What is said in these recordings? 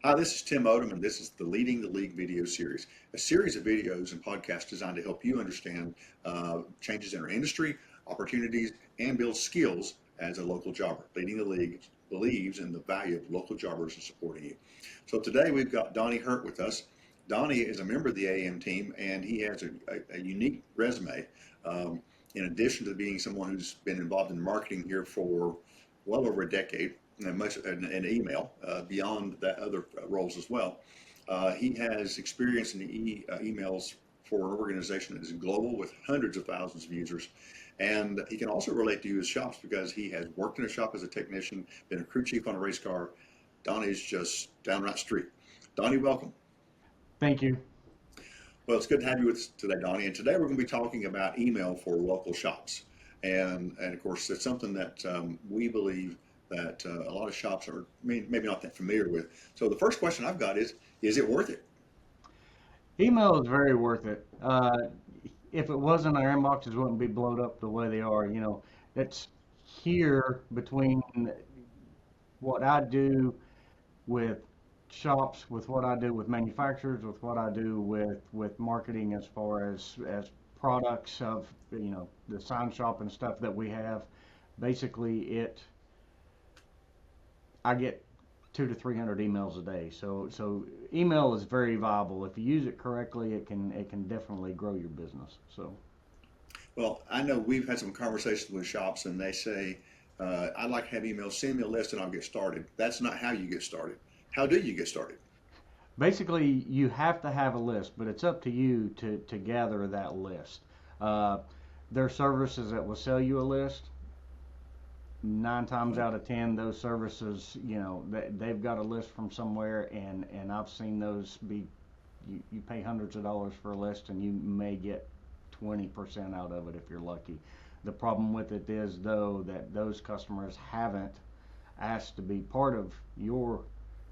Hi, this is Tim Odom, and this is the Leading the League video series, a series of videos and podcasts designed to help you understand changes in our industry, opportunities, and build skills as a local jobber. Leading the League believes in the value of local jobbers and supporting you. So today we've got Donnie Hurt with us. Donnie is a member of the AAM team, and he has a unique resume. In addition to being someone who's been involved in marketing here for well over a decade, and email beyond that other roles as well. He has experience in emails for an organization that is global with hundreds of thousands of users. And he can also relate to you as shops because he has worked in a shop as a technician, been a crew chief on a race car. Donnie's just downright street. Donnie, welcome. Thank you. Well, it's good to have you with us today, Donnie. And today we're going to be talking about email for local shops. And of course, it's something that we believe that a lot of shops are maybe not that familiar with. So the first question I've got is it worth it? Email is very worth it. If it wasn't, our inboxes wouldn't be blowed up the way they are. That's here between what I do with shops, with what I do with manufacturers, with what I do with marketing as far as products of the sign shop and stuff that we have. Basically, I get 200 to 300 emails a day. So email is very viable. If you use it correctly, it can definitely grow your business. So Well, I know we've had some conversations with shops and they say, I'd like to have emails, send me a list and I'll get started. That's not how you get started. How do you get started? basically, you have to have a list, but it's up to you to gather that list. Uh, there are services that will sell you a list. 9 times out of 10, those services, they've got a list from somewhere, and I've seen those be. You pay hundreds of dollars for a list, and you may get 20% out of it if you're lucky. The problem with it is, though, that those customers haven't asked to be part of your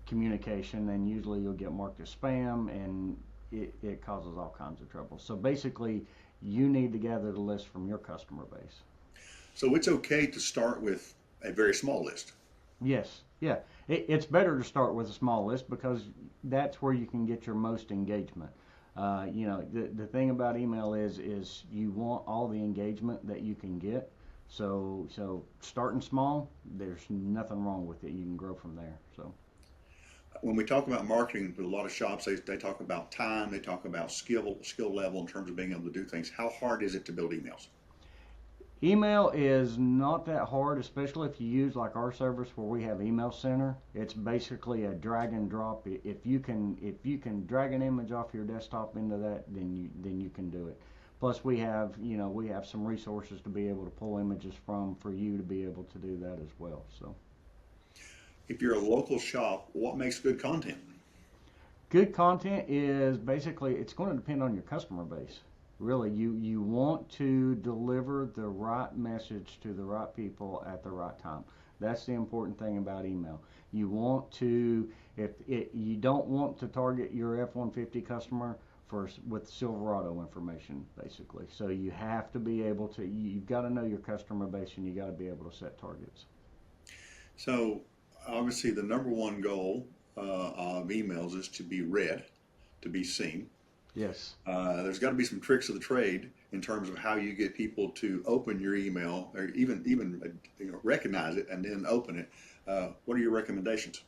communication, and usually you'll get marked as spam, and it causes all kinds of trouble. So basically, you need to gather the list from your customer base. So it's okay to start with a very small list. Yes, yeah. It's better to start with a small list because that's where you can get your most engagement. The thing about email is you want all the engagement that you can get. So starting small, there's nothing wrong with it. You can grow from there. So When we talk about marketing with a lot of shops, they talk about time, they talk about skill level in terms of being able to do things. How hard is it to build emails? email is not that hard, especially if you use like our service where we have email center. It's basically a drag and drop. If you can drag an image off your desktop into that, then you can do it. Plus we have some resources to be able to pull images from for you to be able to do that as well. So If you're a local shop, what makes good content? good content is basically it's going to depend on your customer base. Really, you want to deliver the right message to the right people at the right time. That's the important thing about email. You want to if it, you don't want to target your F-150 customer with Silverado information basically. So you have to be able to you've got to know your customer base and you got to be able to set targets. So obviously the number one goal of emails is to be read, to be seen. Yes. There's got to be some tricks of the trade in terms of how you get people to open your email or even recognize it and then open it. What are your recommendations?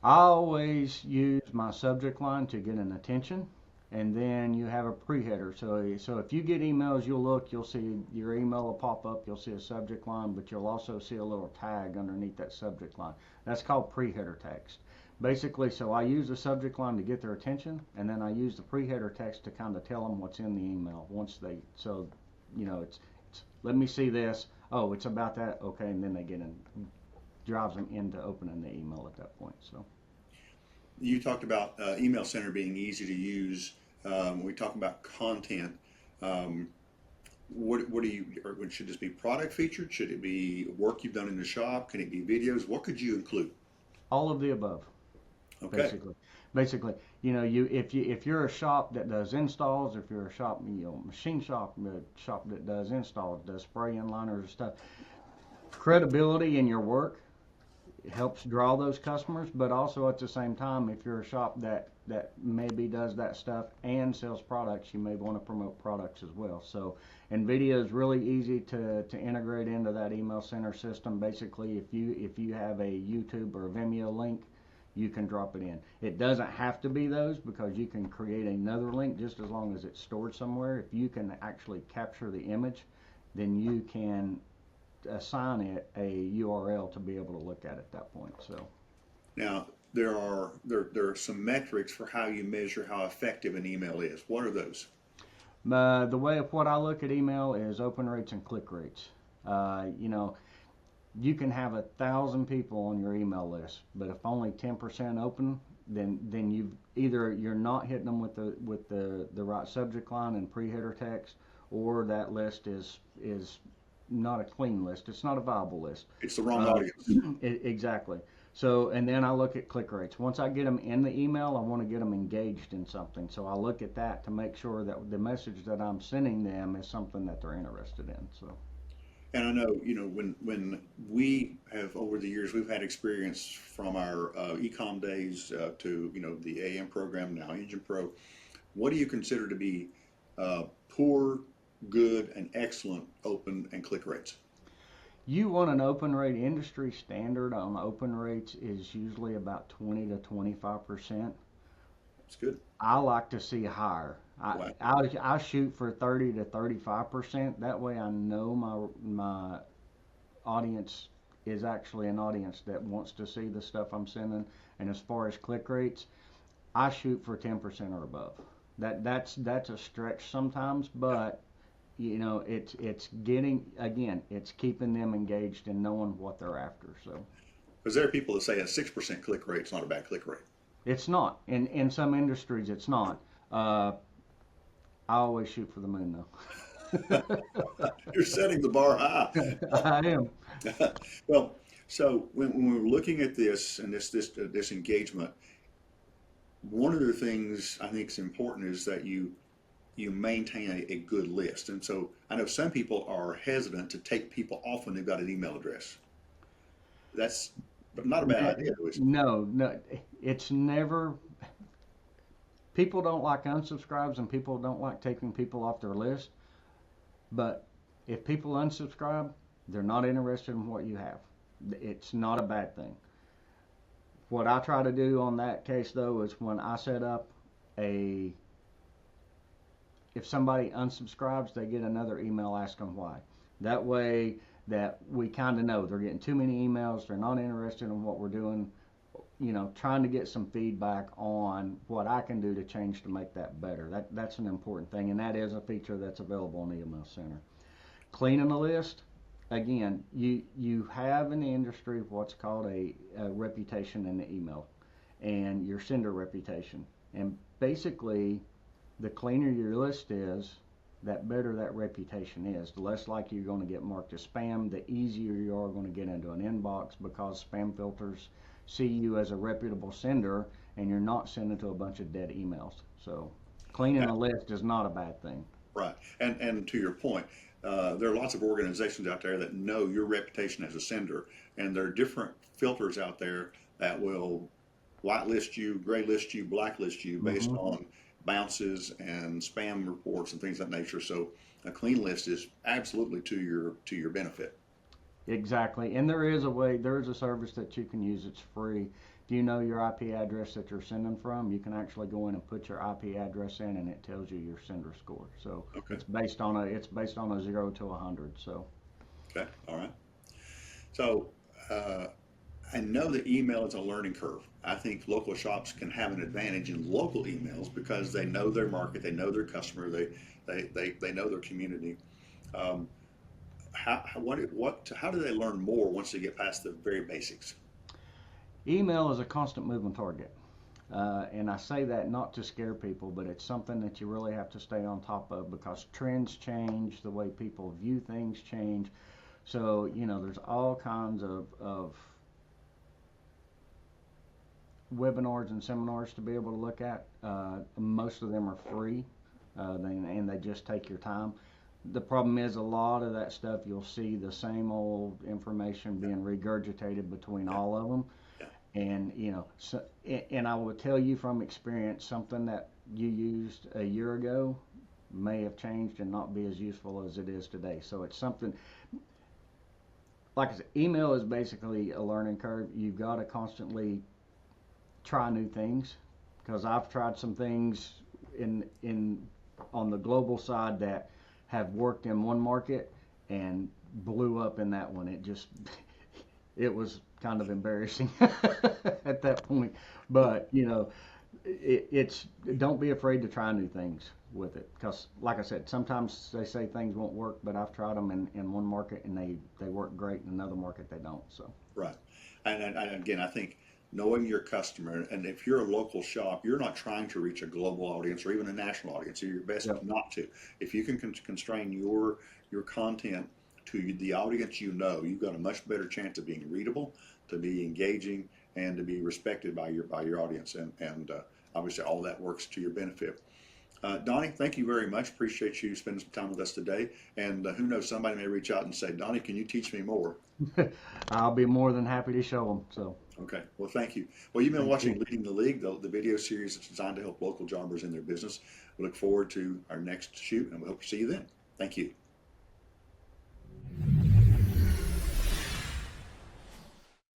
I always use my subject line to get an attention, and then you have a pre-header. So if you get emails, you'll see your email will pop up. You'll see a subject line, but you'll also see a little tag underneath that subject line. That's called pre-header text. Basically, so I use the subject line to get their attention, and then I use the pre-header text to kind of tell them what's in the email. It's let me see this. Oh, it's about that. Okay, and then they get in, drives them into opening the email at that point. So. You talked about email center being easy to use. We talk about content. Um, what do you, or should this be product featured? Should it be work you've done in the shop? Can it be videos? What could you include? All of the above, Okay. basically. Basically, if you're a shop that does installs, if you're a shop, machine shop, shop that does installs, does spray and liners and stuff, credibility in your work helps draw those customers, but also at the same time, if you're a shop that maybe does that stuff and sells products, you may want to promote products as well. So, and video is really easy to integrate into that email center system. Basically, if you have a YouTube or a Vimeo link, you can drop it in. It doesn't have to be those, because you can create another link just as long as it's stored somewhere. If you can actually capture the image, then you can assign it a URL to be able to look at that point. So Now, there are some metrics for how you measure how effective an email is. What are those? the way of what I look at email is open rates and click rates. You know, you can have 1,000 people on your email list, but if only 10% open, then you're not hitting them with the right subject line and pre-header text, or that list is not a clean list. It's not a viable list. It's the wrong Uh, audience. exactly. So, and then I look at click rates. Once I get them in the email, I want to get them engaged in something. So I look at that to make sure that the message that I'm sending them is something that they're interested in. So, And I know, when we have over the years, we've had experience from our e-com days to, the AAM program, now Engine Pro. What do you consider to be poor, good, and excellent open and click rates? you want an open rate. Industry standard on open rates is usually about 20 to 25%. It's good. I like to see higher. Wow. I shoot for 30 to 35%. That way I know my audience is actually an audience that wants to see the stuff I'm sending. And as far as click rates, I shoot for 10% or above. That's a stretch sometimes, but it's getting, again, it's keeping them engaged and knowing what they're after. So Because there are people that say a 6% click rate is not a bad click rate. it's not. In some industries, it's not. I always shoot for the moon, though. You're setting the bar high. I am. Well, so when we're looking at this and this engagement, one of the things I think is important is that you maintain a good list. And so I know some people are hesitant to take people off when they've got an email address. That's but not a bad idea, is it? No, no, it's never. People don't like unsubscribes, and people don't like taking people off their list. But if people unsubscribe, they're not interested in what you have. It's not a bad thing. What I try to do on that case, though, is when I set up a, if somebody unsubscribes, they get another email asking why. That way that we kind of know they're getting too many emails, they're not interested in what we're doing, trying to get some feedback on what I can do to change to make that better. That's an important thing, and that is a feature that's available in the Email Center. Cleaning the list, again, you have in the industry what's called a reputation in the email, and your sender reputation. And basically, the cleaner your list is, that better that reputation is. The less likely you're going to get marked as spam, the easier you are going to get into an inbox, because spam filters see you as a reputable sender and you're not sending to a bunch of dead emails. So cleaning a list is not a bad thing. Right. And to your point, there are lots of organizations out there that know your reputation as a sender, and there are different filters out there that will whitelist you, graylist you, blacklist you based Hmm. on bounces and spam reports and things of that nature. So a clean list is absolutely to your benefit. Exactly. And there is a service that you can use. It's free. If you know your IP address that you're sending from, you can actually go in and put your IP address in, and it tells you your sender score. So Okay. it's based on a 0 to 100. So Okay. All right. So I know that email is a learning curve. I think local shops can have an advantage in local emails because they know their market, they know their customer, they know their community. Um, how do they learn more once they get past the very basics? email is a constant moving target. And I say that not to scare people, but it's something that you really have to stay on top of, because trends change, the way people view things change. So, there's all kinds of webinars and seminars to be able to look at. Most of them are free, and they just take your time. the problem is a lot of that stuff you'll see the same old information being regurgitated between Yeah. all of them. Yeah. And so, and I will tell you from experience, something that you used a year ago may have changed and not be as useful as it is today. So it's something, like I said, email is basically a learning curve. You've got to constantly try new things, because I've tried some things in on the global side that have worked in one market and blew up in that one. It just it was kind of embarrassing at that point. But it's don't be afraid to try new things with it, because like I said, sometimes they say things won't work, but I've tried them in one market and they work great, in another market they don't. So Right. And again, I think knowing your customer, and if you're a local shop, you're not trying to reach a global audience or even a national audience. You're best yep. not to. If you can constrain your content to the audience, you've got a much better chance of being readable, to be engaging, and to be respected by your audience. And obviously, all that works to your benefit. Donnie, thank you very much. Appreciate you spending some time with us today. And who knows, somebody may reach out and say, Donnie, can you teach me more? I'll be more than happy to show them. So Okay. Well, thank you. Well, you've been thank watching you. Leading the League, the video series that's designed to help local jobbers in their business. We look forward to our next shoot, and we hope to see you then. Thank you.